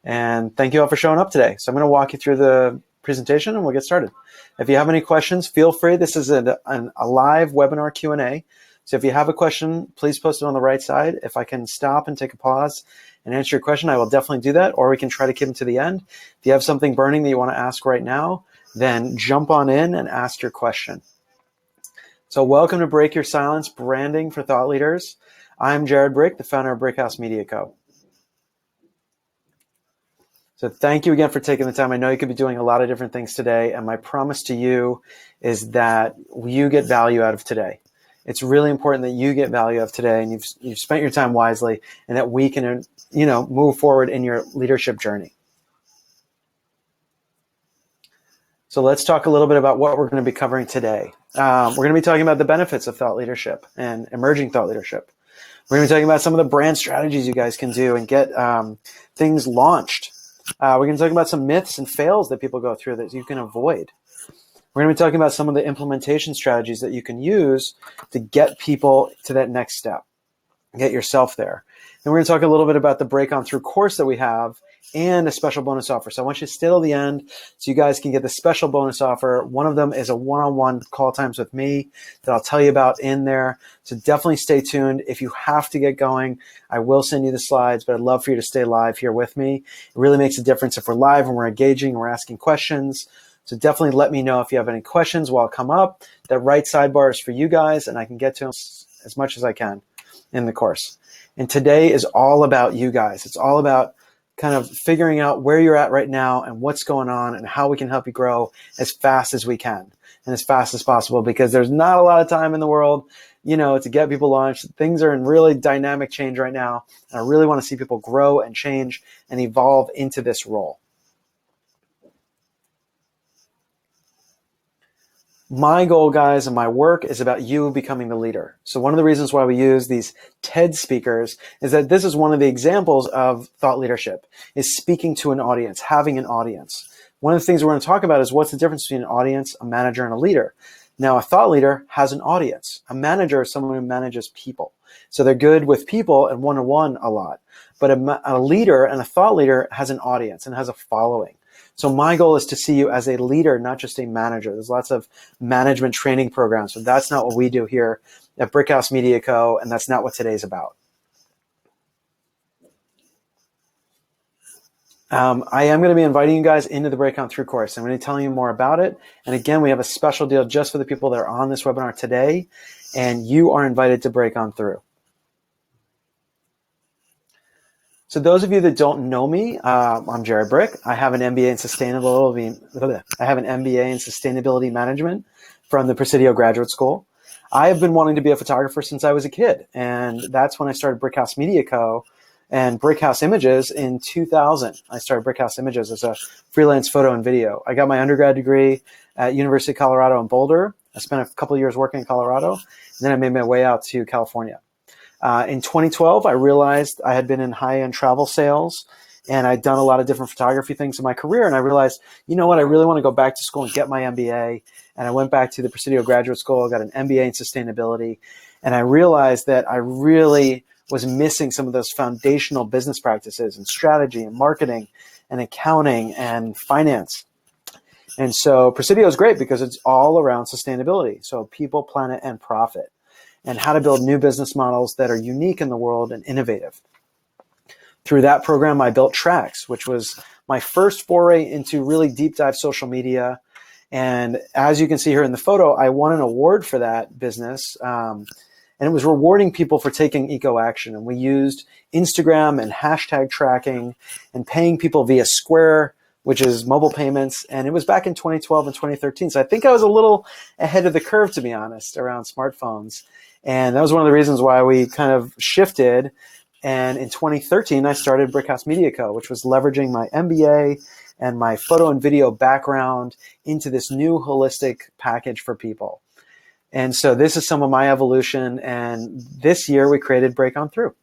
And thank you all for showing up today. So I'm going to walk you through the presentation and we'll get started. If you have any questions, feel free. This is a live webinar Q&A. So if you have a question, please post it on the right side. If I can stop and take a pause and answer your question, I will definitely do that, or we can try to keep them to the end. If you have something burning that you want to ask right now, then jump on in and ask your question. So welcome to Break Your Silence, Branding for Thought Leaders. I'm Jared Brick, the founder of Breakout Media Co. So thank you again for taking the time. I know you could be doing a lot of different things today, and my promise to you is that you get value out of today. It's really important that you get value out of today, and you've spent your time wisely, and that we can, move forward in your leadership journey. So let's talk a little bit about what we're going to be covering today. We're going to be talking about the benefits of thought leadership and emerging thought leadership. We're going to be talking about some of the brand strategies you guys can do and get things launched. We're going to talk about some myths and fails that people go through that you can avoid. We're going to be talking about some of the implementation strategies that you can use to get people to that next step, get yourself there. And we're going to talk a little bit about the Break On Through course that we have and a special bonus offer. So I want you to stay till the end so you guys can get the special bonus offer. One of them is a one-on-one call times with me that I'll tell you about in there. So definitely stay tuned. If you have to get going, I will send you the slides, but I'd love for you to stay live here with me. It really makes a difference if we're live and we're engaging and we're asking questions. So definitely let me know if you have any questions while I come up. That right sidebar is for you guys, and I can get to them as much as I can in the course. And today is all about you guys. It's all about kind of figuring out where you're at right now and what's going on and how we can help you grow as fast as we can and as fast as possible, because there's not a lot of time in the world, to get people launched. Things are in really dynamic change right now. And I really want to see people grow and change and evolve into this role. My goal, guys, and my work is about you becoming the leader. So one of the reasons why we use these TED speakers is that this is one of the examples of thought leadership, is speaking to an audience, having an audience. One of the things we're going to talk about is what's the difference between an audience, a manager, and a leader. Now, a thought leader has an audience. A manager is someone who manages people. So they're good with people and one-on-one a lot. But a leader and a thought leader has an audience and has a following. So my goal is to see you as a leader, not just a manager. There's lots of management training programs, but that's not what we do here at Breakout Media Co., and that's not what today's about. I am going to be inviting you guys into the Breakout Through course. I'm going to be telling you more about it. And again, we have a special deal just for the people that are on this webinar today, and you are invited to Break On Through. So those of you that don't know me, I'm Jared Brick. I have an MBA in Sustainability Management from the Presidio Graduate School. I have been wanting to be a photographer since I was a kid, and that's when I started Brickhouse Media Co. and Brickhouse Images in 2000. I started Brickhouse Images as a freelance photo and video. I got my undergrad degree at University of Colorado in Boulder. I spent a couple of years working in Colorado, and then I made my way out to California. In 2012, I realized I had been in high-end travel sales, and I'd done a lot of different photography things in my career. And I realized, you know what, I really want to go back to school and get my MBA. And I went back to the Presidio Graduate School, got an MBA in sustainability. And I realized that I really was missing some of those foundational business practices and strategy and marketing and accounting and finance. And so Presidio is great because it's all around sustainability. So people, planet, and profit, and how to build new business models that are unique in the world and innovative. Through that program, I built Tracks, which was my first foray into really deep dive social media. And as you can see here in the photo, I won an award for that business. And it was rewarding people for taking eco action. And we used Instagram and hashtag tracking and paying people via Square, which is mobile payments. And it was back in 2012 and 2013. So I think I was a little ahead of the curve, to be honest, around smartphones. And that was one of the reasons why we kind of shifted. And in 2013, I started Brickhouse Media Co., which was leveraging my MBA and my photo and video background into this new holistic package for people. And so this is some of my evolution. And this year we created Break On Through.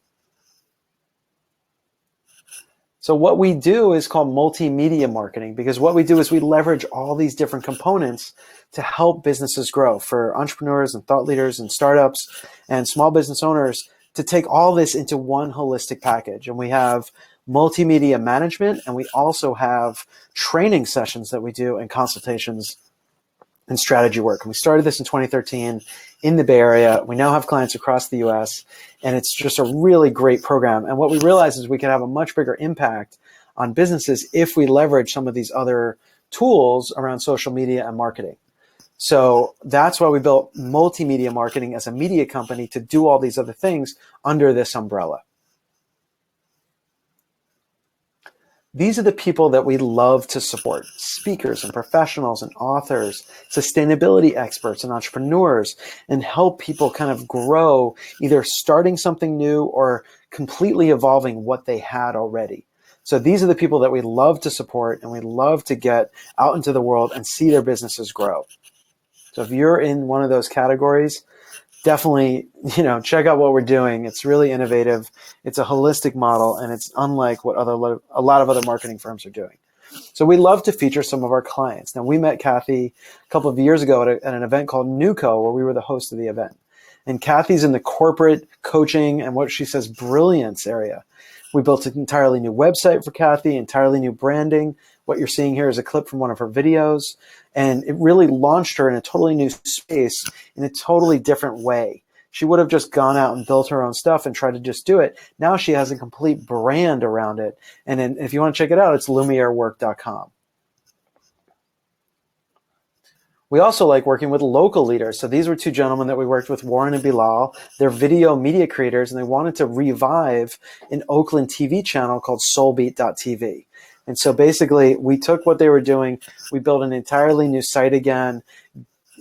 So what we do is called multimedia marketing, because what we do is we leverage all these different components to help businesses grow, for entrepreneurs and thought leaders and startups and small business owners to take all this into one holistic package. And we have multimedia management, and we also have training sessions that we do and consultations and strategy work. And we started this in 2013 in the Bay Area. We now have clients across the US, and it's just a really great program. And what we realized is we can have a much bigger impact on businesses if we leverage some of these other tools around social media and marketing. So that's why we built multimedia marketing as a media company to do all these other things under this umbrella. These are the people that we love to support: speakers and professionals and authors, sustainability experts and entrepreneurs, and help people kind of grow, either starting something new or completely evolving what they had already. So these are the people that we love to support, and we love to get out into the world and see their businesses grow. So if you're in one of those categories, definitely, check out what we're doing. It's really innovative. It's a holistic model, and it's unlike what a lot of other marketing firms are doing. So we love to feature some of our clients. Now, we met Kathy a couple of years ago at an event called NewCo, where we were the host of the event. And Kathy's in the corporate coaching and what she says brilliance area. We built an entirely new website for Kathy, entirely new branding. What you're seeing here is a clip from one of her videos, and it really launched her in a totally new space in a totally different way. She would have just gone out and built her own stuff and tried to just do it. Now she has a complete brand around it. And then if you want to check it out, it's lumierework.com. We also like working with local leaders. So these were two gentlemen that we worked with, Warren and Bilal. They're video media creators, and they wanted to revive an Oakland TV channel called soulbeat.tv. And so basically, we took what they were doing, we built an entirely new site again,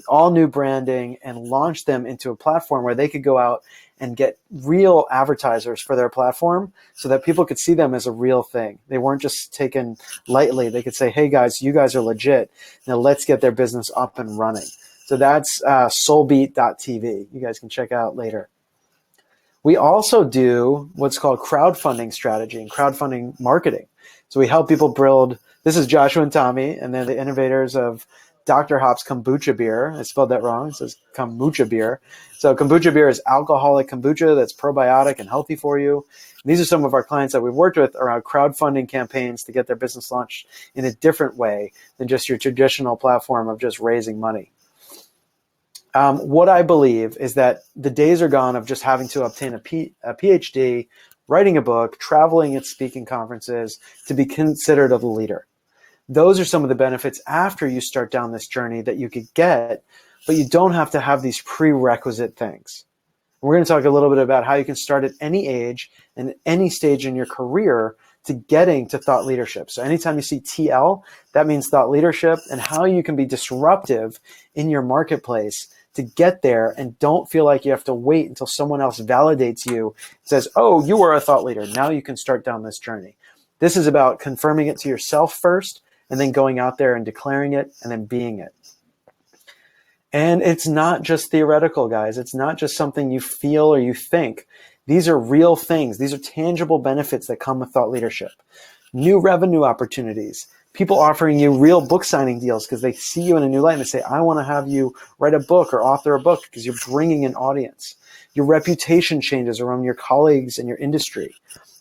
all new branding, and launched them into a platform where they could go out and get real advertisers for their platform so that people could see them as a real thing. They weren't just taken lightly. They could say, hey guys, you guys are legit. Now let's get their business up and running. So that's soulbeat.tv. You guys can check out later. We also do what's called crowdfunding strategy and crowdfunding marketing. So we help people build, this is Joshua and Tommy, and they're the innovators of Dr. Hop's kombucha beer. I spelled that wrong. It says kombucha beer. So kombucha beer is alcoholic kombucha that's probiotic and healthy for you. And these are some of our clients that we've worked with around crowdfunding campaigns to get their business launched in a different way than just your traditional platform of just raising money. What I believe is that the days are gone of just having to obtain a PhD, writing a book, traveling at speaking conferences to be considered a leader. Those are some of the benefits after you start down this journey that you could get, but you don't have to have these prerequisite things. We're going to talk a little bit about how you can start at any age and any stage in your career to getting to thought leadership. So anytime you see TL, that means thought leadership, and how you can be disruptive in your marketplace to get there and don't feel like you have to wait until someone else validates you, says, oh, you are a thought leader. Now you can start down this journey. This is about confirming it to yourself first, and then going out there and declaring it and then being it. And it's not just theoretical, guys. It's not just something you feel or you think. These are real things. These are tangible benefits that come with thought leadership. New revenue opportunities. People offering you real book signing deals because they see you in a new light and they say, I want to have you write a book or author a book because you're bringing an audience. Your reputation changes around your colleagues and your industry.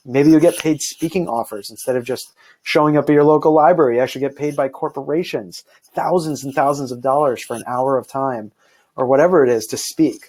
Maybe you get paid speaking offers instead of just showing up at your local library. You actually get paid by corporations, thousands and thousands of dollars for an hour of time or whatever it is to speak.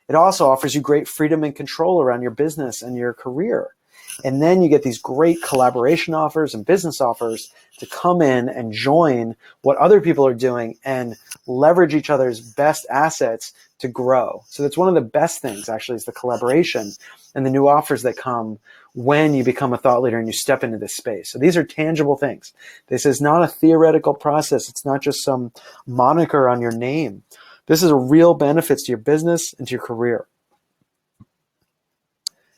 It also offers you great freedom and control around your business and your career. And then you get these great collaboration offers and business offers to come in and join what other people are doing and leverage each other's best assets to grow. So that's one of the best things, actually, is the collaboration and the new offers that come when you become a thought leader and you step into this space. So these are tangible things. This is not a theoretical process. It's not just some moniker on your name. This is a real benefits to your business and to your career.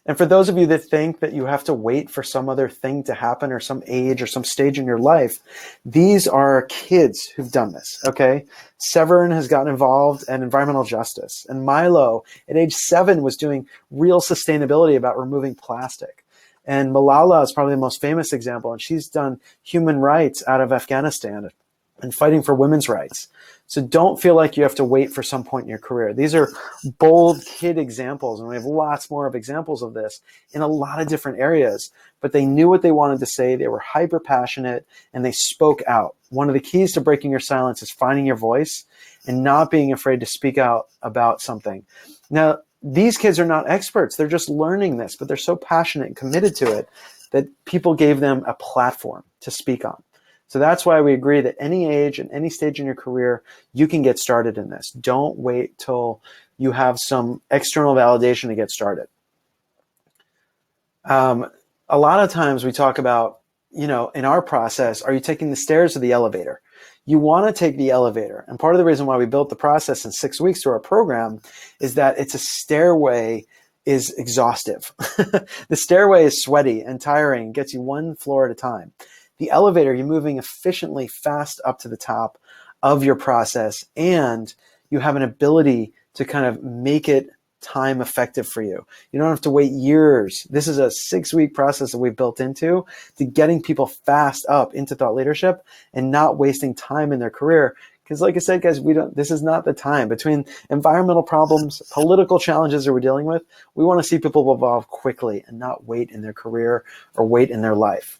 And for those of you that think that you have to wait for some other thing to happen or some age or some stage in your life, these are kids who've done this, okay? Severin has gotten involved in environmental justice. And Milo, at age 7, was doing real sustainability about removing plastic. And Malala is probably the most famous example, and she's done human rights out of Afghanistan. and fighting for women's rights. So don't feel like you have to wait for some point in your career. These are bold kid examples, and we have lots more of examples of this in a lot of different areas. But they knew what they wanted to say. They were hyper passionate, and they spoke out. One of the keys to breaking your silence is finding your voice and not being afraid to speak out about something. Now, these kids are not experts. They're just learning this, but they're so passionate and committed to it that people gave them a platform to speak on. So that's why we agree that any age and any stage in your career, you can get started in this. Don't wait till you have some external validation to get started. A lot of times we talk about, in our process, are you taking the stairs or the elevator? You want to take the elevator. And part of the reason why we built the process in 6 weeks through our program is that it's a stairway is exhaustive. The stairway is sweaty and tiring, gets you one floor at a time. The elevator, you're moving efficiently fast up to the top of your process, and you have an ability to kind of make it time effective for you. You don't have to wait years. This is a 6-week process that we've built into to getting people fast up into thought leadership and not wasting time in their career. Because like I said, guys, this is not the time. Between environmental problems, political challenges that we're dealing with, we want to see people evolve quickly and not wait in their career or wait in their life.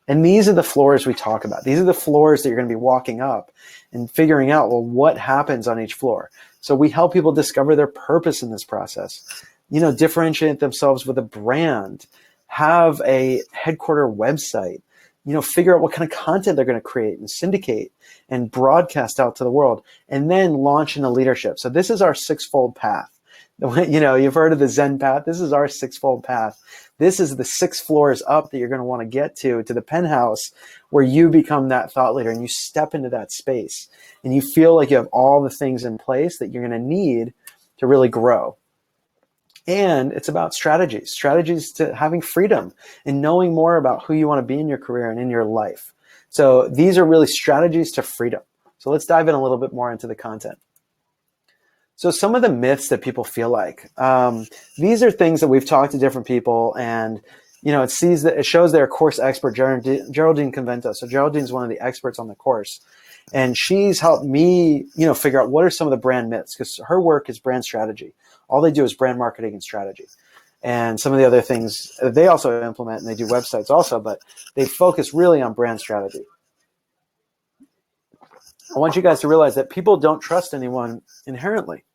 And these are the floors we talk about. These are the floors that you're going to be walking up and figuring out, well, what happens on each floor. So we help people discover their purpose in this process, differentiate themselves with a brand, have a headquarter website, figure out what kind of content they're going to create and syndicate and broadcast out to the world, and then launch into leadership. So this is our SixFold Path. You've heard of the Zen path. This is our SixFold Path. This is the 6 floors up that you're going to want to get to the penthouse where you become that thought leader and you step into that space and you feel like you have all the things in place that you're going to need to really grow. And it's about strategies to having freedom and knowing more about who you want to be in your career and in your life. So these are really strategies to freedom. So let's dive in a little bit more into the content. So some of the myths that people feel like, these are things that we've talked to different people, and it shows they're a course expert, Geraldine Convento. So Geraldine's one of the experts on the course, and she's helped me, figure out what are some of the brand myths, because her work is brand strategy. All they do is brand marketing and strategy. And some of the other things they also implement, and they do websites also, but they focus really on brand strategy. I want you guys to realize that people don't trust anyone inherently.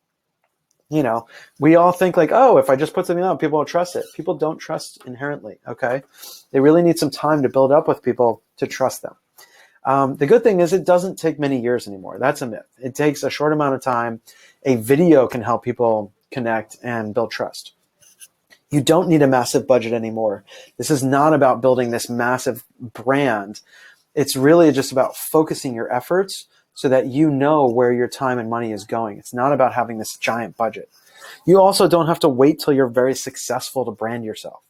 We all think like, oh, if I just put something out, people will trust it. People don't trust inherently, okay? They really need some time to build up with people to trust them. The good thing is it doesn't take many years anymore. That's a myth. It takes a short amount of time. A video can help people connect and build trust. You don't need a massive budget anymore. This is not about building this massive brand. It's really just about focusing your efforts so that you know where your time and money is going. It's not about having this giant budget. You also don't have to wait till you're very successful to brand yourself.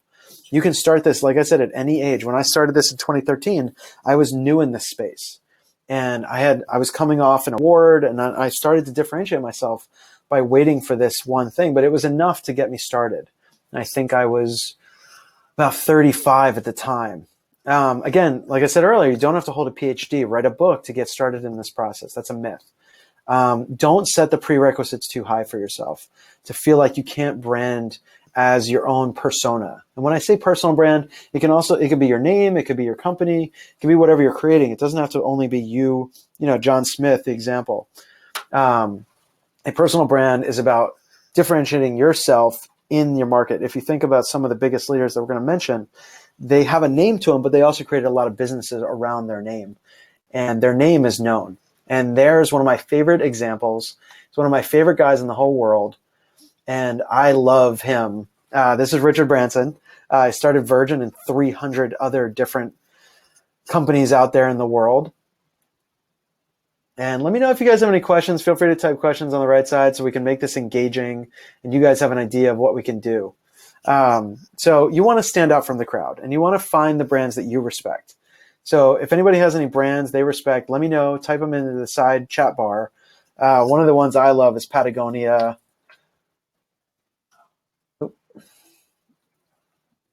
You can start this, like I said, at any age. When I started this in 2013, I was new in this space. And I was coming off an award, and I started to differentiate myself by waiting for this one thing. But it was enough to get me started. And I think I was about 35 at the time. Again, like I said earlier, you don't have to hold a PhD, write a book to get started in this process. That's a myth. Don't set the prerequisites too high for yourself to feel like you can't brand as your own persona. And when I say personal brand, it could be your name, it could be your company, it could be whatever you're creating. It doesn't have to only be you, John Smith, the example. A personal brand is about differentiating yourself in your market. If you think about some of the biggest leaders that we're going to mention, they have a name to them, but they also created a lot of businesses around their name, and their name is known. And there's one of my favorite examples. It's one of my favorite guys in the whole world, and I love him. This is Richard Branson. I started Virgin and 300 other different companies out there in the world. And let me know if you guys have any questions. Feel free to type questions on the right side so we can make this engaging and you guys have an idea of what we can do. So you want to stand out from the crowd, and you want to find the brands that you respect. So if anybody has any brands they respect, let me know. Type them into the side chat bar. One of the ones I love is Patagonia.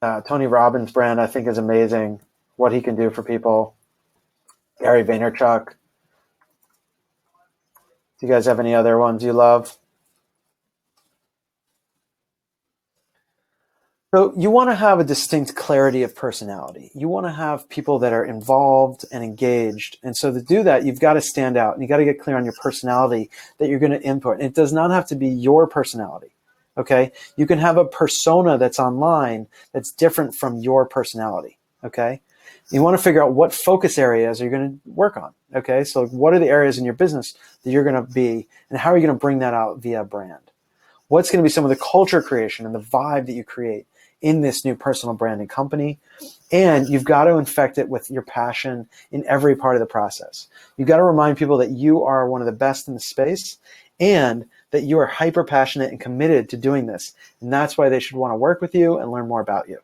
Tony Robbins' brand I think is amazing, what he can do for people. Gary Vaynerchuk. Do you guys have any other ones you love? So you want to have a distinct clarity of personality. You want to have people that are involved and engaged. And so to do that, you've got to stand out and you got to get clear on your personality that you're going to input. And it does not have to be your personality. Okay. You can have a persona that's online that's different from your personality. Okay. You want to figure out what focus areas you're going to work on. Okay. So what are the areas in your business that you're going to be, and how are you going to bring that out via brand? What's going to be some of the culture creation and the vibe that you create in this new personal branding company? And you've got to infect it with your passion in every part of the process. You've got to remind people that you are one of the best in the space and that you are hyper passionate and committed to doing this. And that's why they should want to work with you and learn more about you.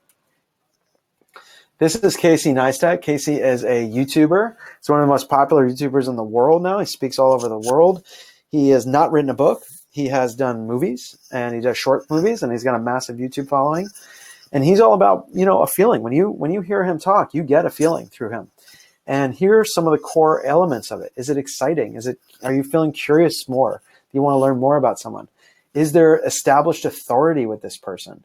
This is Casey Neistat. Casey is a YouTuber. He's one of the most popular YouTubers in the world now. He speaks all over the world. He has not written a book. He has done movies, and he does short movies, and he's got a massive YouTube following. And he's all about, a feeling. When you hear him talk, you get a feeling through him. And here are some of the core elements of it. Is it exciting? Are you feeling curious more? Do you want to learn more about someone? Is there established authority with this person?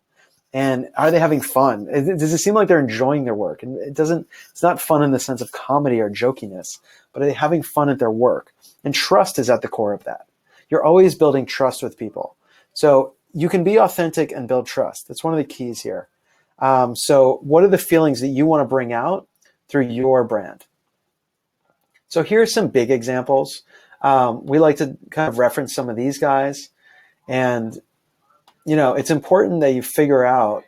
And are they having fun? Does it seem like they're enjoying their work? And it's not fun in the sense of comedy or jokiness, but are they having fun at their work? And trust is at the core of that. You're always building trust with people. So you can be authentic and build trust. That's one of the keys here. So what are the feelings that you want to bring out through your brand? So here's some big examples. We like to kind of reference some of these guys. And, it's important that you figure out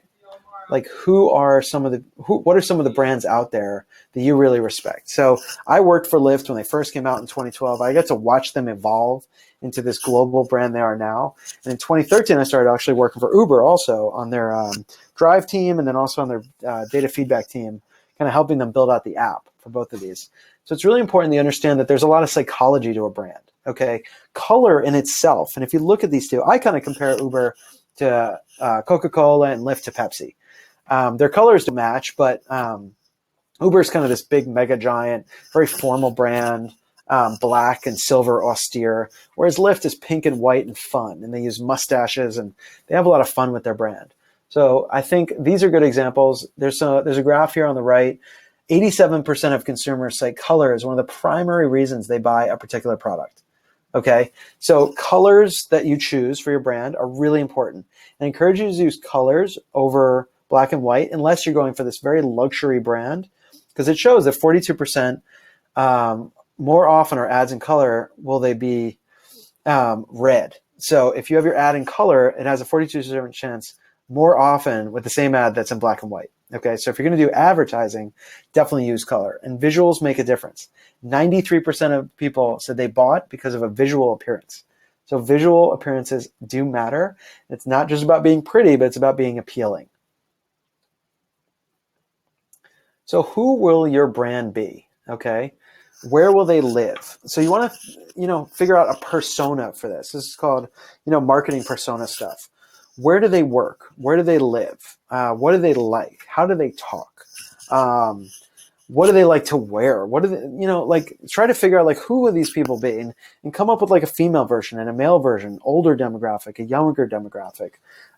like what are some of the brands out there that you really respect. So I worked for Lyft when they first came out in 2012. I got to watch them evolve into this global brand they are now. And in 2013, I started actually working for Uber also on their drive team and then also on their data feedback team, kind of helping them build out the app for both of these. So it's really important to understand that there's a lot of psychology to a brand. Okay, color in itself. And if you look at these two, I kind of compare Uber to Coca-Cola and Lyft to Pepsi. Their colors don't match, but Uber is kind of this big mega giant, very formal brand, black and silver austere, whereas Lyft is pink and white and fun, and they use mustaches and they have a lot of fun with their brand. So I think these are good examples. There's a graph here on the right. 87% of consumers cite color as one of the primary reasons they buy a particular product. Okay, so colors that you choose for your brand are really important. I encourage you to use colors over black and white unless you're going for this very luxury brand, because it shows that 42% more often are ads in color will they be red. So if you have your ad in color, it has a 42% chance more often with the same ad that's in black and white. Okay, so if you're going to do advertising, definitely use color. And visuals make a difference. 93% of people said they bought because of a visual appearance. So visual appearances do matter. It's not just about being pretty, but it's about being appealing. So who will your brand be? Okay, where will they live? So you want to, figure out a persona for this. This is called, marketing persona stuff. Where do they work? Where do they live? What do they like? How do they talk? What do they like to wear? What do they, try to figure out who will these people be and come up with a female version and a male version, older demographic, a younger demographic,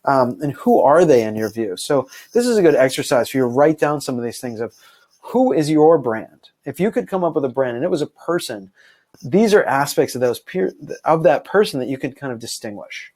and who are they in your view? So this is a good exercise for you to write down some of these things of who is your brand. If you could come up with a brand and it was a person, these are aspects of of that person that you could kind of distinguish.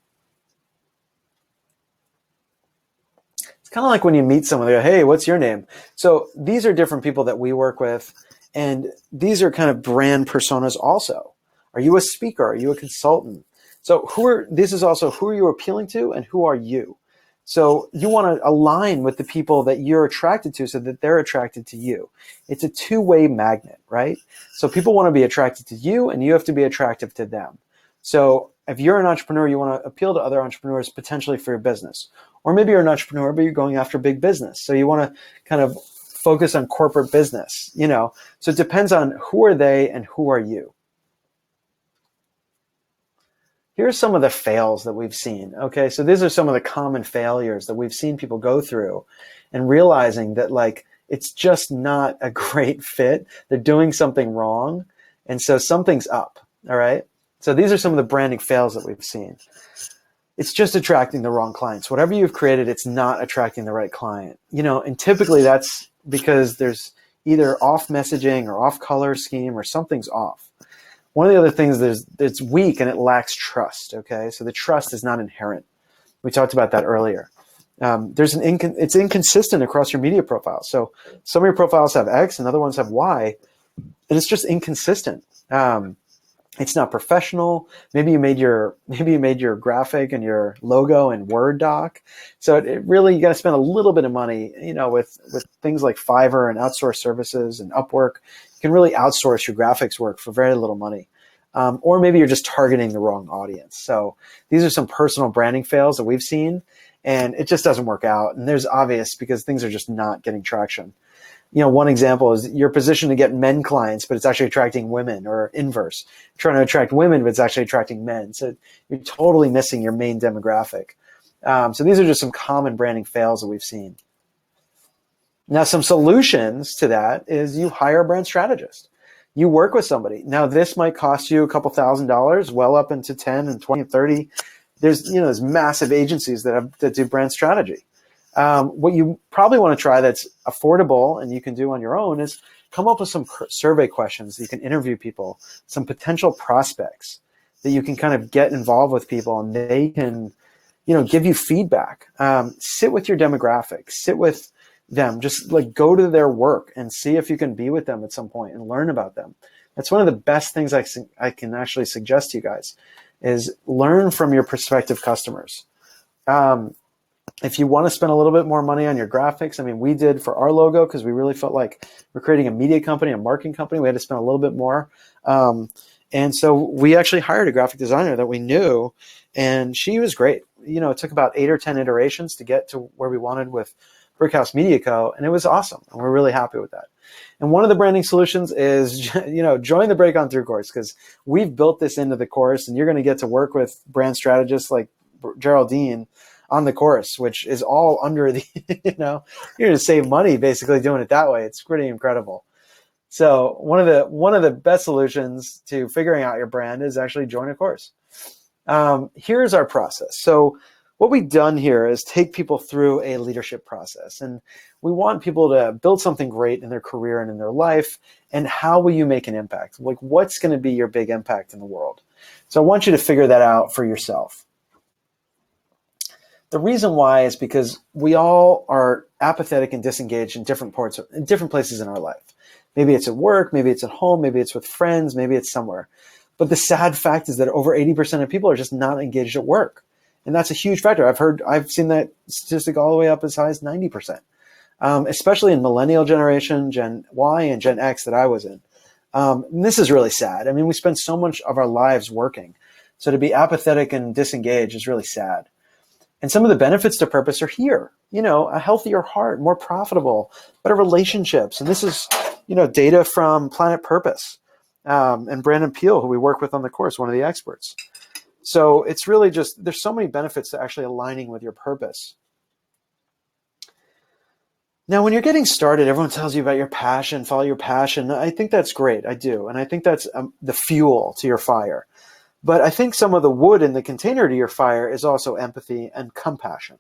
It's kind of like when you meet someone, they go, hey, what's your name? So these are different people that we work with, and these are kind of brand personas also. Are you a speaker? Are you a consultant? So this is also who are you appealing to and who are you? So you want to align with the people that you're attracted to so that they're attracted to you. It's a two-way magnet, right? So people want to be attracted to you and you have to be attractive to them. So if you're an entrepreneur, you want to appeal to other entrepreneurs potentially for your business. Or maybe you're an entrepreneur, but you're going after big business. So you want to kind of focus on corporate business, So it depends on who are they and who are you. Here's some of the fails that we've seen. Okay, so these are some of the common failures that we've seen people go through and realizing that it's just not a great fit. They're doing something wrong. And so something's up. All right. So these are some of the branding fails that we've seen. It's just attracting the wrong clients. Whatever you've created, it's not attracting the right client. And typically that's because there's either off messaging or off color scheme or something's off. One of the other things is it's weak and it lacks trust. Okay, so the trust is not inherent. We talked about that earlier. It's inconsistent across your media profiles. So some of your profiles have X and other ones have Y, and it's just inconsistent. It's not professional. Maybe you made your graphic and your logo in Word doc. So it really, you got to spend a little bit of money, with things like Fiverr and outsourced services and Upwork. You can really outsource your graphics work for very little money. Or maybe you're just targeting the wrong audience. So these are some personal branding fails that we've seen, and it just doesn't work out. And there's obvious because things are just not getting traction. One example is you're positioned to get men clients, but it's actually attracting women, or inverse. You're trying to attract women, but it's actually attracting men. So you're totally missing your main demographic. So these are just some common branding fails that we've seen. Now, some solutions to that is you hire a brand strategist. You work with somebody. Now, this might cost you a couple $1,000s, well up into 10 and 20 and 30. There's massive agencies that do brand strategy. What you probably want to try that's affordable and you can do on your own is come up with some survey questions. You can interview people, some potential prospects that you can kind of get involved with people, and they can, give you feedback. Sit with your demographic, sit with them, just like go to their work and see if you can be with them at some point and learn about them. That's one of the best things I can actually suggest to you guys is learn from your prospective customers. If you want to spend a little bit more money on your graphics, we did for our logo because we really felt like we're creating a media company, a marketing company. We had to spend a little bit more. And so we actually hired a graphic designer that we knew, and she was great. It took about 8 or 10 iterations to get to where we wanted with Brickhouse Media Co., and it was awesome. And we're really happy with that. And one of the branding solutions is, join the Break On Through course, because we've built this into the course, and you're going to get to work with brand strategists like Geraldine on the course, which is all under the, you're going to save money basically doing it that way. It's pretty incredible. So one of the best solutions to figuring out your brand is actually join a course. Here's our process. So what we've done here is take people through a leadership process, and we want people to build something great in their career and in their life. And how will you make an impact? Like, what's going to be your big impact in the world? So I want you to figure that out for yourself. The reason why is because we all are apathetic and disengaged in different places in our life. Maybe it's at work, maybe it's at home, maybe it's with friends, maybe it's somewhere. But the sad fact is that over 80% of people are just not engaged at work. And that's a huge factor. I've seen that statistic all the way up as high as 90%, especially in millennial generation, Gen Y and Gen X that I was in. And this is really sad. We spend so much of our lives working. So to be apathetic and disengaged is really sad. And some of the benefits to purpose are here. A healthier heart, more profitable, better relationships. And this is, data from Planet Purpose and Brandon Peel, who we work with on the course, one of the experts. So it's really just, there's so many benefits to actually aligning with your purpose. Now, when you're getting started, everyone tells you about your passion, follow your passion. I think that's great. I do. And I think that's the fuel to your fire. But I think some of the wood in the container to your fire is also empathy and compassion.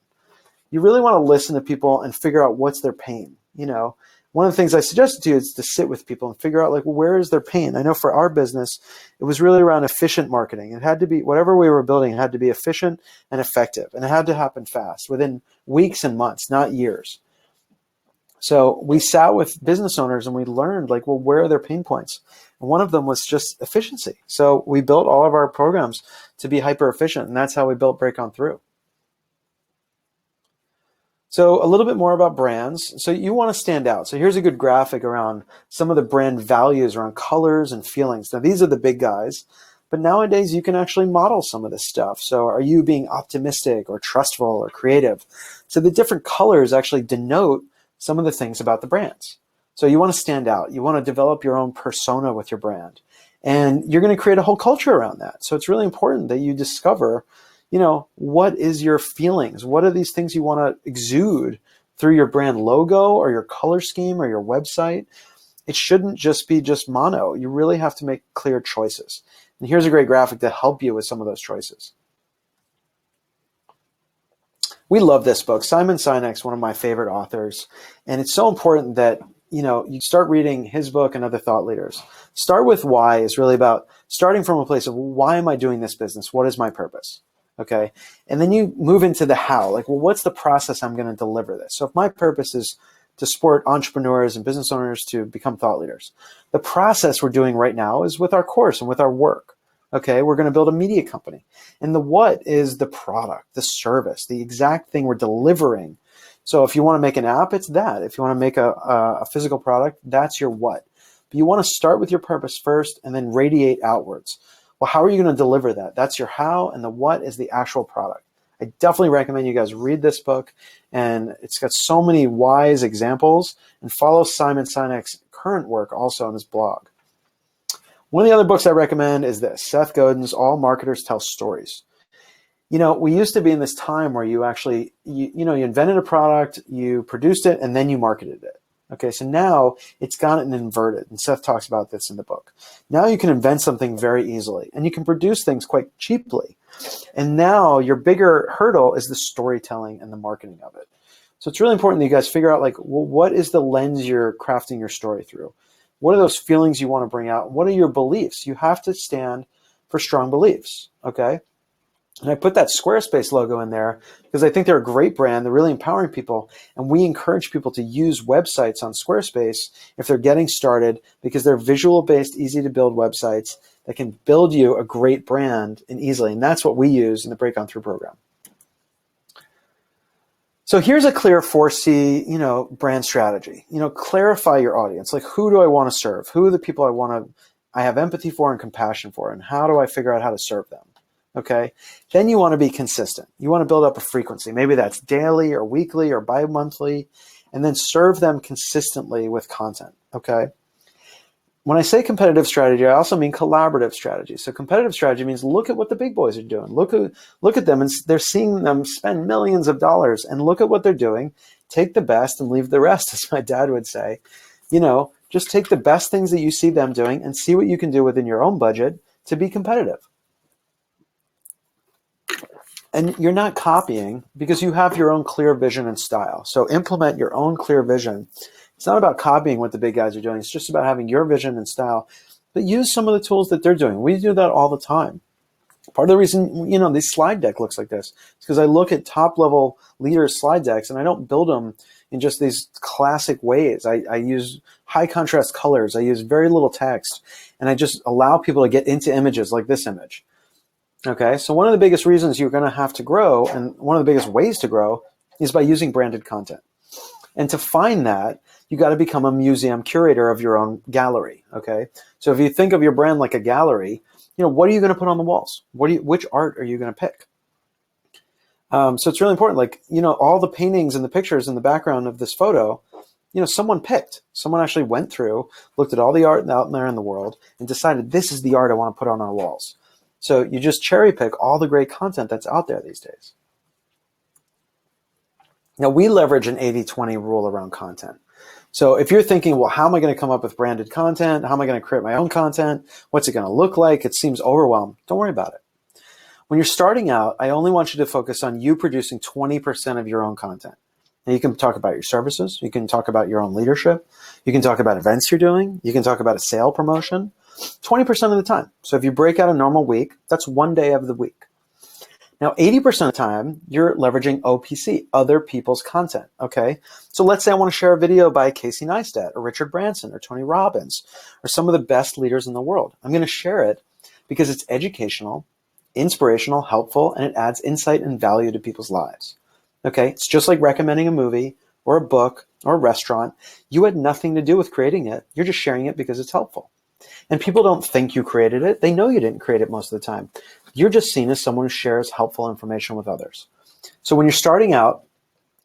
You really want to listen to people and figure out what's their pain. One of the things I suggested to you is to sit with people and figure out, where is their pain? I know for our business, it was really around efficient marketing. It had to be, whatever we were building, it had to be efficient and effective. And it had to happen fast, within weeks and months, not years. So we sat with business owners and we learned, where are their pain points? And one of them was just efficiency. So we built all of our programs to be hyper efficient, and that's how we built Break On Through. So a little bit more about brands. So you want to stand out. So here's a good graphic around some of the brand values around colors and feelings. Now, these are the big guys, but nowadays you can actually model some of this stuff. So are you being optimistic or trustful or creative? So the different colors actually denote some of the things about the brands. So you want to stand out. You want to develop your own persona with your brand. And you're going to create a whole culture around that. So it's really important that you discover, what is your feelings? What are these things you want to exude through your brand logo or your color scheme or your website? It shouldn't just be mono. You really have to make clear choices. And here's a great graphic to help you with some of those choices. We love this book. Simon Sinek's one of my favorite authors. And it's so important that, you start reading his book and other thought leaders. Start with why is really about starting from a place of, why am I doing this business? What is my purpose? Okay. And then you move into the how, like, well, what's the process I'm going to deliver this? So if my purpose is to support entrepreneurs and business owners to become thought leaders, the process we're doing right now is with our course and with our work. Okay. We're going to build a media company. And the what is the product, the service, the exact thing we're delivering. So if you want to make an app, it's that. If you want to make a physical product, that's your what. But you want to start with your purpose first and then radiate outwards. Well, how are you going to deliver that? That's your how, and the what is the actual product. I definitely recommend you guys read this book, and it's got so many wise examples, and follow Simon Sinek's current work also on his blog. One of the other books I recommend is this, Seth Godin's All Marketers Tell Stories. We used to be in this time where you actually, you invented a product, you produced it, and then you marketed it. Okay, so now it's gotten inverted, and Seth talks about this in the book. Now you can invent something very easily, and you can produce things quite cheaply. And now your bigger hurdle is the storytelling and the marketing of it. So it's really important that you guys figure out, what is the lens you're crafting your story through? What are those feelings you want to bring out? What are your beliefs? You have to stand for strong beliefs, okay? And I put that Squarespace logo in there because I think they're a great brand. They're really empowering people. And we encourage people to use websites on Squarespace if they're getting started, because they're visual-based, easy to build websites that can build you a great brand and easily. And that's what we use in the Break On Through program. So here's a clear 4C, brand strategy. Clarify your audience. Like, who do I want to serve? Who are the people I have empathy for and compassion for? And how do I figure out how to serve them? Okay. Then you want to be consistent. You want to build up a frequency. Maybe that's daily or weekly or bi-monthly, and then serve them consistently with content. Okay. When I say competitive strategy, I also mean collaborative strategy. So competitive strategy means look at what the big boys are doing. Look at them, and they're seeing them spend millions of dollars, and look at what they're doing. Take the best and leave the rest, as my dad would say. Just take the best things that you see them doing and see what you can do within your own budget to be competitive. And you're not copying because you have your own clear vision and style. So implement your own clear vision. It's not about copying what the big guys are doing. It's just about having your vision and style. But use some of the tools that they're doing. We do that all the time. Part of the reason, this slide deck looks like this is because I look at top-level leaders' slide decks, and I don't build them in just these classic ways. I use high-contrast colors. I use very little text, and I just allow people to get into images like this image. Okay, so one of the biggest reasons you're going to have to grow, and one of the biggest ways to grow, is by using branded content. And to find that, you got to become a museum curator of your own gallery. Okay, so if you think of your brand like a gallery, what are you going to put on the walls? Which art are you going to pick? So it's really important. All the paintings and the pictures in the background of this photo, someone picked. Someone actually went through, looked at all the art out there in the world, and decided this is the art I want to put on our walls. So you just cherry pick all the great content that's out there these days. Now, we leverage an 80-20 rule around content. So if you're thinking, well, how am I going to come up with branded content? How am I going to create my own content? What's it going to look like? It seems overwhelmed. Don't worry about it. When you're starting out, I only want you to focus on you producing 20% of your own content. Now, you can talk about your services. You can talk about your own leadership. You can talk about events you're doing. You can talk about a sale promotion. 20% of the time. So if you break out a normal week, that's one day of the week. Now, 80% of the time, you're leveraging OPC, other people's content, okay? So let's say I want to share a video by Casey Neistat or Richard Branson or Tony Robbins or some of the best leaders in the world. I'm going to share it because it's educational, inspirational, helpful, and it adds insight and value to people's lives, okay? It's just like recommending a movie or a book or a restaurant. You had nothing to do with creating it. You're just sharing it because it's helpful. And people don't think you created it. They know you didn't create it most of the time. You're just seen as someone who shares helpful information with others. So when you're starting out,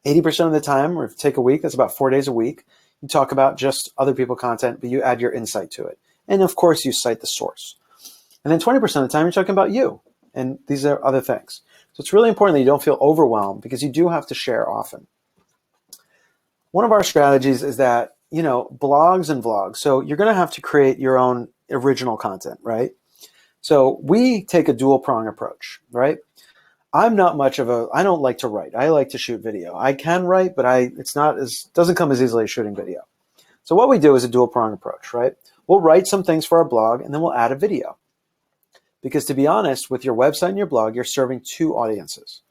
80% of the time, or take a week, that's about 4 days a week, you talk about just other people's content, but you add your insight to it. And of course, you cite the source. And then 20% of the time, you're talking about you. And these are other things. So it's really important that you don't feel overwhelmed because you do have to share often. One of our strategies is that, blogs and vlogs. So you're going to have to create your own original content, right? So we take a dual prong approach, right? I don't like to write. I like to shoot video. I can write, but doesn't come as easily as shooting video. So what we do is a dual prong approach, right? We'll write some things for our blog and then we'll add a video. Because to be honest, with your website and your blog, you're serving two audiences.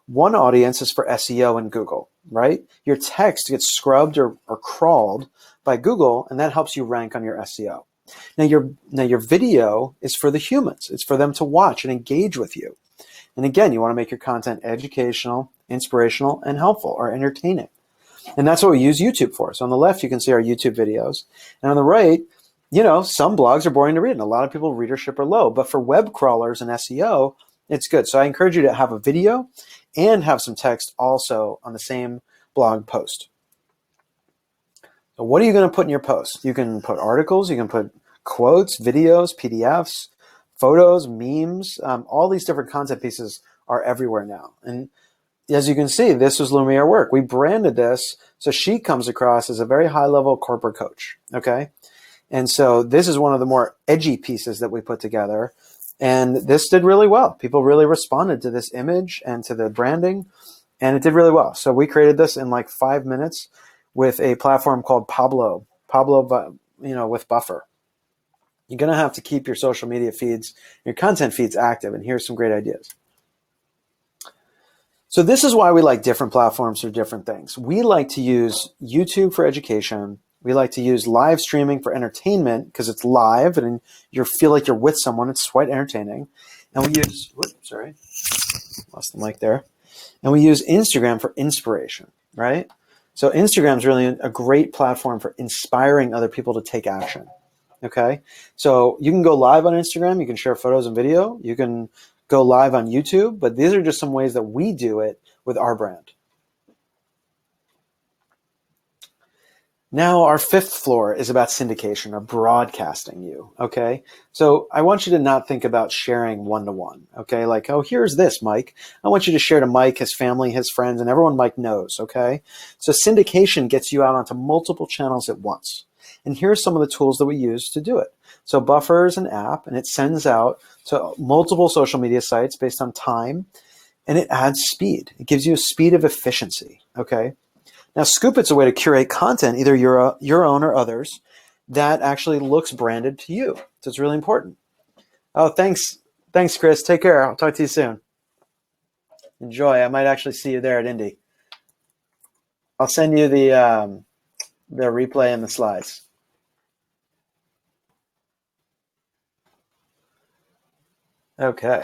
One audience is for SEO in Google, right? Your text gets scrubbed or crawled by Google, and that helps you rank on your SEO. Now your video is for the humans. It's for them to watch and engage with you. And again, you want to make your content educational, inspirational, and helpful or entertaining. And that's what we use YouTube for. So on the left, you can see our YouTube videos. And on the right, some blogs are boring to read, and a lot of people readership are low. But for web crawlers and SEO, it's good. So I encourage you to have a video and have some text also on the same blog post. So what are you going to put in your post? You can put articles, you can put quotes, videos, PDFs, photos, memes. All these different content pieces are everywhere now. And as you can see, this was Lumiere work. We branded this so she comes across as a very high-level corporate coach, okay? And so this is one of the more edgy pieces that we put together. And this did really well. People really responded to this image and to the branding, and it did really well. So we created this in like 5 minutes with a platform called Pablo, with Buffer. You're going to have to keep your social media feeds, your content feeds active, and here's some great ideas. So this is why we like different platforms for different things. We like to use YouTube for education. We like to use live streaming for entertainment because it's live and you feel like you're with someone. It's quite entertaining. And we use, lost the mic there. And we use Instagram for inspiration, right? So Instagram is really a great platform for inspiring other people to take action, okay? So you can go live on Instagram. You can share photos and video. You can go live on YouTube, but these are just some ways that we do it with our brand. Now, our fifth floor is about syndication or broadcasting you, okay? So I want you to not think about sharing one-to-one, okay? Like, oh, here's this, Mike. I want you to share to Mike, his family, his friends, and everyone Mike knows, okay? So syndication gets you out onto multiple channels at once. And here's some of the tools that we use to do it. So Buffer is an app, and it sends out to multiple social media sites based on time, and it adds speed. It gives you a speed of efficiency, okay? Now, Scoop It's a way to curate content, either your own or others, that actually looks branded to you. So it's really important. Oh, thanks. Thanks, Chris. Take care. I'll talk to you soon. Enjoy. I might actually see you there at Indy. I'll send you the replay and the slides. Okay.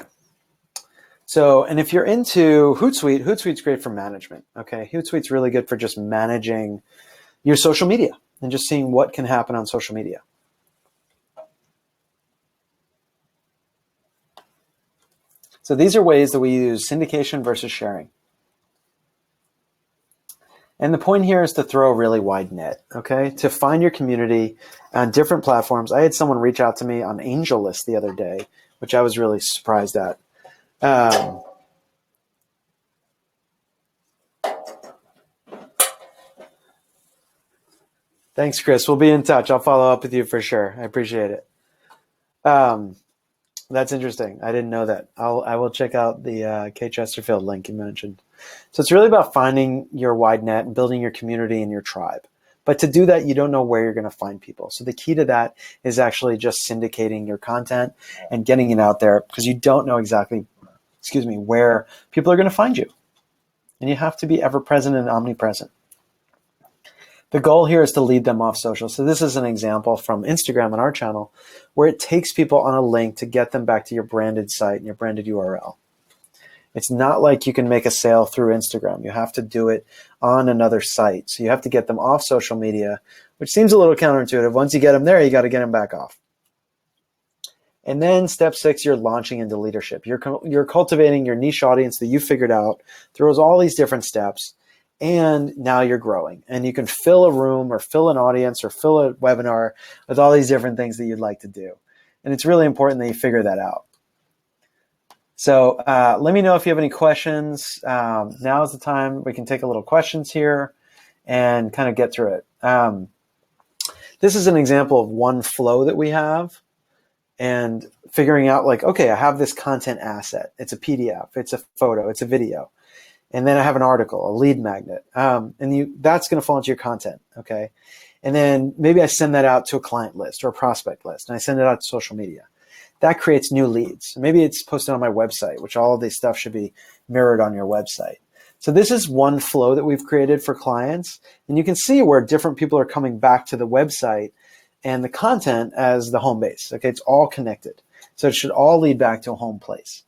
So, and if you're into Hootsuite, Hootsuite's great for management, okay? Hootsuite's really good for just managing your social media and just seeing what can happen on social media. So these are ways that we use syndication versus sharing. And the point here is to throw a really wide net, okay? To find your community on different platforms. I had someone reach out to me on AngelList the other day, which I was really surprised at. Thanks, Chris. We'll be in touch. I'll follow up with you for sure. I appreciate it. That's interesting. I didn't know that. I will check out the Kate Chesterfield link you mentioned. So it's really about finding your wide net and building your community and your tribe. But to do that, you don't know where you're going to find people. So the key to that is actually just syndicating your content and getting it out there because you don't know exactly, where people are going to find you. And you have to be ever present and omnipresent. The goal here is to lead them off social. So this is an example from Instagram on our channel where it takes people on a link to get them back to your branded site and your branded URL. It's not like you can make a sale through Instagram. You have to do it on another site. So you have to get them off social media, which seems a little counterintuitive. Once you get them there, you got to get them back off. And then step 6, you're launching into leadership. You're cultivating your niche audience that you figured out through all these different steps. And now you're growing. And you can fill a room or fill an audience or fill a webinar with all these different things that you'd like to do. And it's really important that you figure that out. So let me know if you have any questions. Now is the time. We can take a little questions here and kind of get through it. This is an example of one flow that we have. and figuring out like, okay, I have this content asset. It's a PDF, it's a photo, it's a video. And then I have an article, a lead magnet. That's going to fall into your content. Okay. And then maybe I send that out to a client list or a prospect list, and I send it out to social media. That creates new leads. Maybe it's posted on my website, which all of this stuff should be mirrored on your website. So this is one flow that we've created for clients. And you can see where different people are coming back to the website and the content as the home base. Okay, it's all connected. So it should all lead back to a home place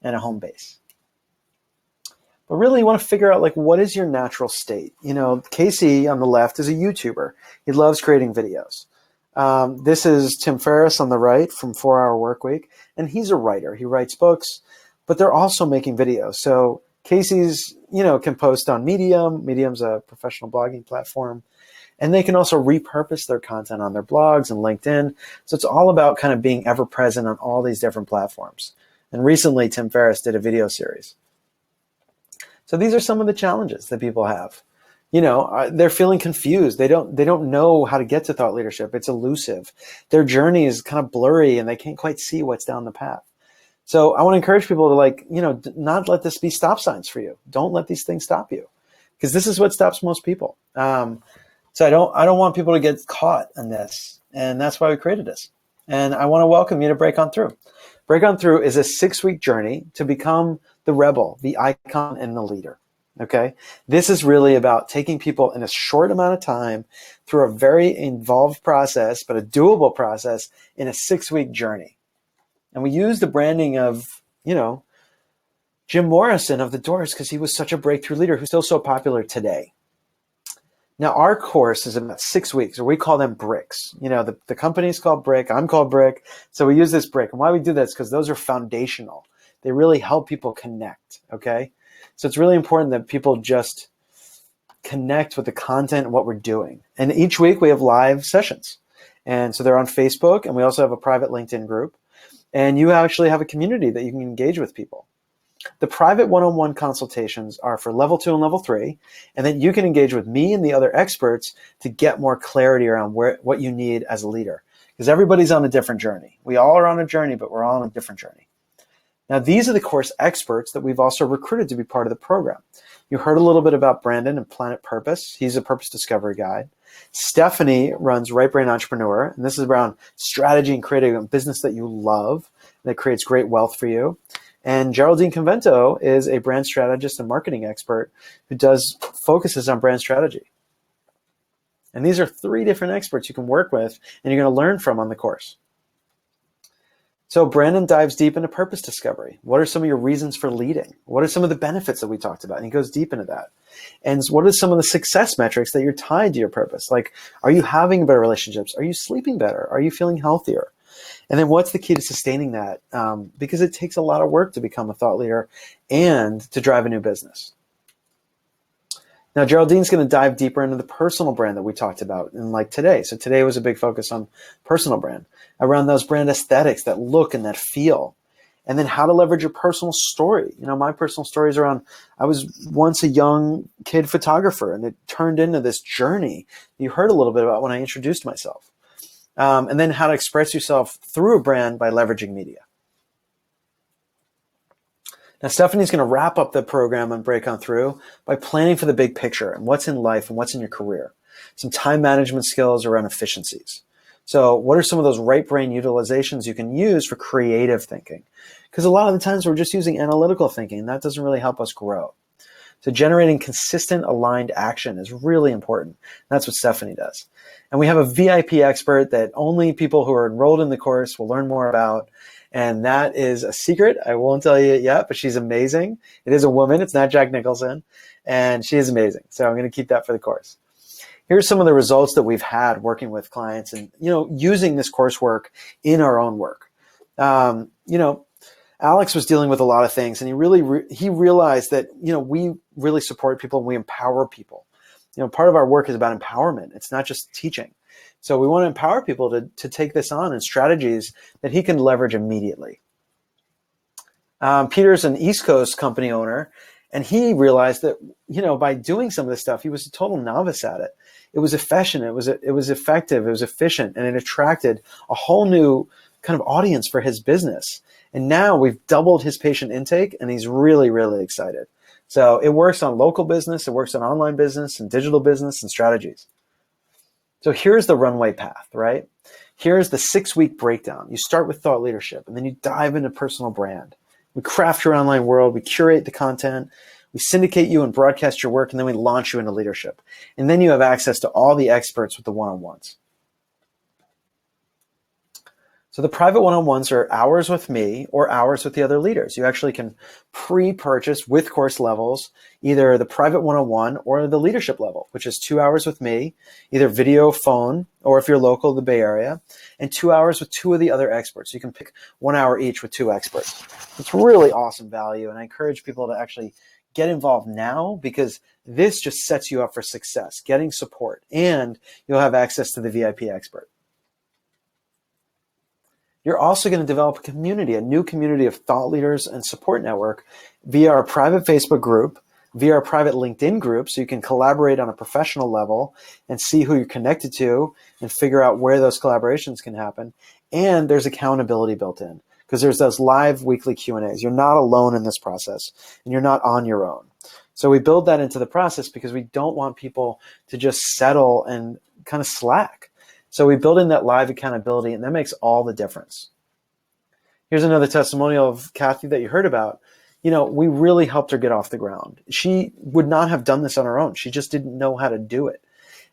and a home base. But really, you want to figure out, like, what is your natural state? You know, Casey on the left is a YouTuber. He loves creating videos. This is Tim Ferriss on the right from 4 Hour Workweek, and he's a writer. He writes books, but they're also making videos. So Casey's, you know, can post on Medium. Medium's a professional blogging platform. And they can also repurpose their content on their blogs and LinkedIn. So it's all about kind of being ever present on all these different platforms. And recently, Tim Ferriss did a video series. So these are some of the challenges that people have. You know, they're feeling confused. They don't know how to get to thought leadership. It's elusive. Their journey is kind of blurry and they can't quite see what's down the path. So I want to encourage people to, like, you know, not let this be stop signs for you. Don't let these things stop you, because this is what stops most people. So I don't want people to get caught in this. And that's why we created this. And I want to welcome you to Break On Through. Break On Through is a 6-week journey to become the rebel, the icon, and the leader. Okay. This is really about taking people in a short amount of time through a very involved process, but a doable process in a 6-week journey. And we use the branding of, you know, Jim Morrison of The Doors, because he was such a breakthrough leader who's still so popular today. Now, our course is about 6 weeks, or we call them bricks. You know, the company's called Brick. I'm called Brick. So we use this brick. And why we do that is because those are foundational. They really help people connect, okay? So it's really important that people just connect with the content and what we're doing. And each week we have live sessions. And so they're on Facebook, and we also have a private LinkedIn group. And you actually have a community that you can engage with people. The private one-on-one consultations are for level 2 and level 3, and then you can engage with me and the other experts to get more clarity around what you need as a leader, because everybody's on a different journey. We all are on a journey, but we're all on a different journey. Now, these are the course experts that we've also recruited to be part of the program. You heard a little bit about Brandon and Planet Purpose. He's a purpose discovery guide. Stephanie runs Right Brain Entrepreneur, and this is around strategy and creating a business that you love that creates great wealth for you. And Geraldine Convento is a brand strategist and marketing expert who focuses on brand strategy. And these are 3 different experts you can work with and you're going to learn from on the course. So Brandon dives deep into purpose discovery. What are some of your reasons for leading? What are some of the benefits that we talked about? And he goes deep into that. And what are some of the success metrics that you're tied to your purpose? Like, are you having better relationships? Are you sleeping better? Are you feeling healthier? And then what's the key to sustaining that? Because it takes a lot of work to become a thought leader and to drive a new business. Now, Geraldine's going to dive deeper into the personal brand that we talked about in like today. So today was a big focus on personal brand, around those brand aesthetics, that look and that feel. And then how to leverage your personal story. You know, my personal story is around, I was once a young kid photographer, and it turned into this journey you heard a little bit about when I introduced myself. And then how to express yourself through a brand by leveraging media. Now, Stephanie's going to wrap up the program on Break On Through by planning for the big picture and what's in life and what's in your career. Some time management skills around efficiencies. So what are some of those right brain utilizations you can use for creative thinking? Because a lot of the times we're just using analytical thinking, and that doesn't really help us grow. So generating consistent, aligned action is really important. That's what Stephanie does. And we have a VIP expert that only people who are enrolled in the course will learn more about. And that is a secret. I won't tell you it yet, but she's amazing. It is a woman. It's not Jack Nicholson. And she is amazing. So I'm going to keep that for the course. Here's some of the results that we've had working with clients and, you know, using this coursework in our own work. You know, Alex was dealing with a lot of things, and he realized that, you know, we really support people and we empower people. You know, part of our work is about empowerment. It's not just teaching. So we want to empower people to take this on, and strategies that he can leverage immediately. Peter's an East Coast company owner, and he realized that, you know, by doing some of this stuff, he was a total novice at it. It was efficient, it was effective, it was efficient, and it attracted a whole new kind of audience for his business. And now we've doubled his patient intake, and he's really, really excited. So it works on local business, it works on online business and digital business and strategies. So here's the Runway Path, right? Here's the 6-week breakdown. You start with thought leadership, and then you dive into personal brand. We craft your online world, we curate the content, we syndicate you and broadcast your work, and then we launch you into leadership. And then you have access to all the experts with the one-on-ones. So the private one-on-ones are hours with me or hours with the other leaders. You actually can pre-purchase with course levels, either the private one-on-one or the leadership level, which is 2 hours with me, either video, phone, or if you're local, the Bay Area, and 2 hours with 2 of the other experts. You can pick 1 hour each with 2 experts. It's really awesome value, and I encourage people to actually get involved now, because this just sets you up for success, getting support, and you'll have access to the VIP expert. You're also going to develop a community, a new community of thought leaders and support network via our private Facebook group, via our private LinkedIn group, so you can collaborate on a professional level and see who you're connected to and figure out where those collaborations can happen. And there's accountability built in, because there's those live weekly Q&As. You're not alone in this process, and you're not on your own. So we build that into the process because we don't want people to just settle and kind of slack. So we build in that live accountability, and that makes all the difference. Here's another testimonial of Kathy that you heard about. You know, we really helped her get off the ground. She would not have done this on her own. She just didn't know how to do it.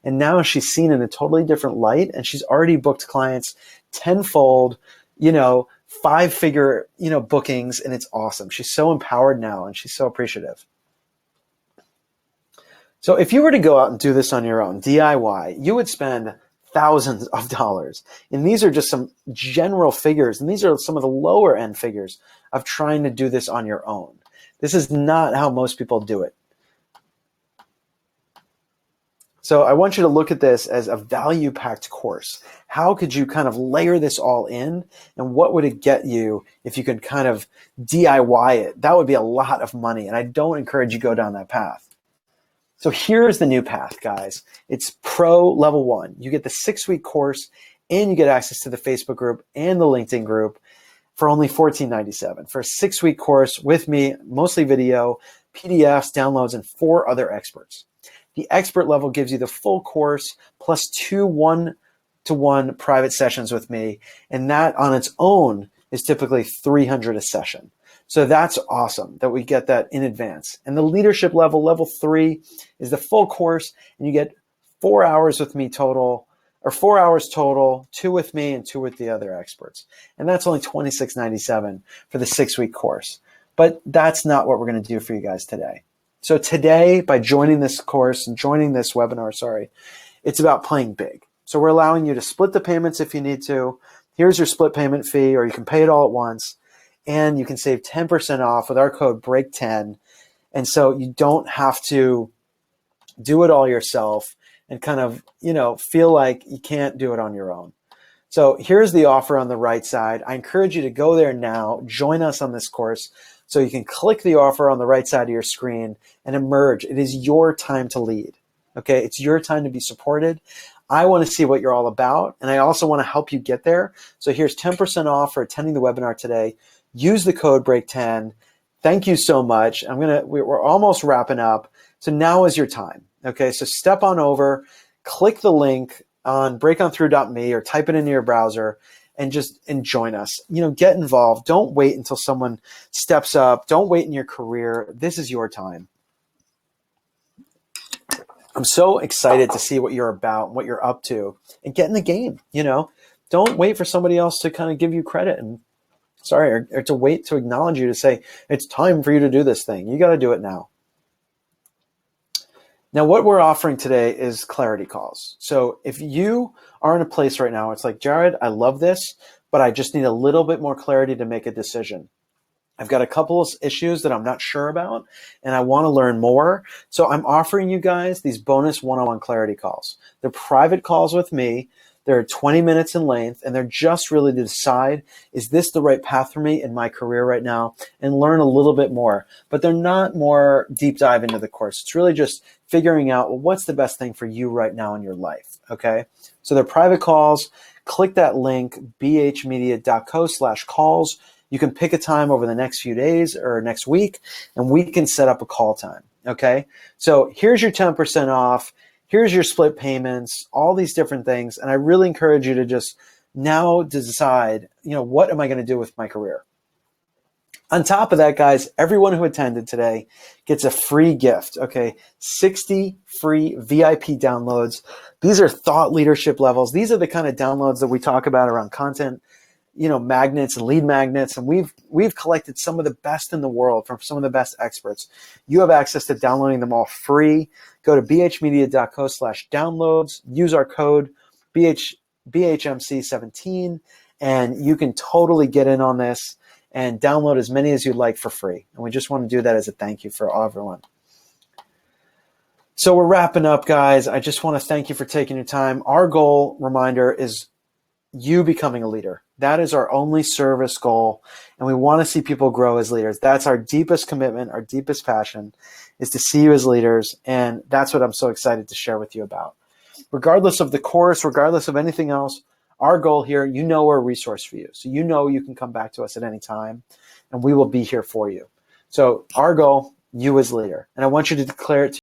And now she's seen in a totally different light, and she's already booked clients tenfold, 5-figure, bookings, and it's awesome. She's so empowered now, and she's so appreciative. So if you were to go out and do this on your own, DIY, you would spend thousands of dollars. And these are just some general figures, and these are some of the lower end figures of trying to do this on your own. This is not how most people do it. So I want you to look at this as a value-packed course. How could you kind of layer this all in, and what would it get you if you could kind of DIY it? That would be a lot of money, and I don't encourage you to go down that path. So here's the new path, guys. It's Pro Level 1. You get the 6-week course, and you get access to the Facebook group and the LinkedIn group for only $14.97 for a 6-week course with me, mostly video, PDFs, downloads, and 4 other experts. The expert level gives you the full course plus 2 one-to-one private sessions with me, and that on its own is typically $300 a session. So that's awesome that we get that in advance. And the leadership level, level 3, is the full course, and you get 4 hours with me total, or 4 hours total, 2 with me and 2 with the other experts. And that's only $26.97 for the 6-week course. But that's not what we're going to do for you guys today. So today, by joining this course and joining this webinar, it's about playing big. So we're allowing you to split the payments if you need to. Here's your split payment fee, or you can pay it all at once. And you can save 10% off with our code BREAK10. And so you don't have to do it all yourself and kind of, feel like you can't do it on your own. So here's the offer on the right side. I encourage you to go there now, join us on this course, so you can click the offer on the right side of your screen and emerge. It is your time to lead. Okay, it's your time to be supported. I want to see what you're all about, and I also want to help you get there. So here's 10% off for attending the webinar today. Use the code BREAK10. Thank you so much. We're almost wrapping up. So now is your time. Okay, so step on over, click the link on breakonthrough.me or type it into your browser and join us. Get involved. Don't wait until someone steps up. Don't wait in your career. This is your time. I'm so excited to see what you're about, what you're up to, and get in the game. Don't wait for somebody else to kind of give you credit or to wait to acknowledge you to say, it's time for you to do this thing. You got to do it now. Now, what we're offering today is clarity calls. So if you are in a place right now, it's like, Jared, I love this, but I just need a little bit more clarity to make a decision. I've got a couple of issues that I'm not sure about, and I want to learn more. So I'm offering you guys these bonus one-on-one clarity calls. They're private calls with me. They're 20 minutes in length, and they're just really to decide, is this the right path for me in my career right now, and learn a little bit more. But they're not more deep dive into the course. It's really just figuring out, well, what's the best thing for you right now in your life, okay? So they're private calls, click that link, bhmedia.co/calls. You can pick a time over the next few days or next week, and we can set up a call time. Okay. So here's your 10% off. Here's your split payments, all these different things. And I really encourage you to just now decide, what am I going to do with my career? On top of that, guys, everyone who attended today gets a free gift, okay? 60 free VIP downloads. These are thought leadership levels. These are the kind of downloads that we talk about around content, magnets and lead magnets. And we've collected some of the best in the world from some of the best experts. You have access to downloading them all free. Go to bhmedia.co/downloads, use our code BHMC17, and you can totally get in on this and download as many as you'd like for free. And we just want to do that as a thank you for everyone. So we're wrapping up, guys. I just want to thank you for taking your time. Our goal, reminder, is you becoming a leader. That is our only service goal. And we want to see people grow as leaders. That's our deepest commitment, our deepest passion, is to see you as leaders. And that's what I'm so excited to share with you about. Regardless of the course, regardless of anything else, our goal here, we're a resource for you. So you can come back to us at any time, and we will be here for you. So our goal, you as leader. And I want you to declare it to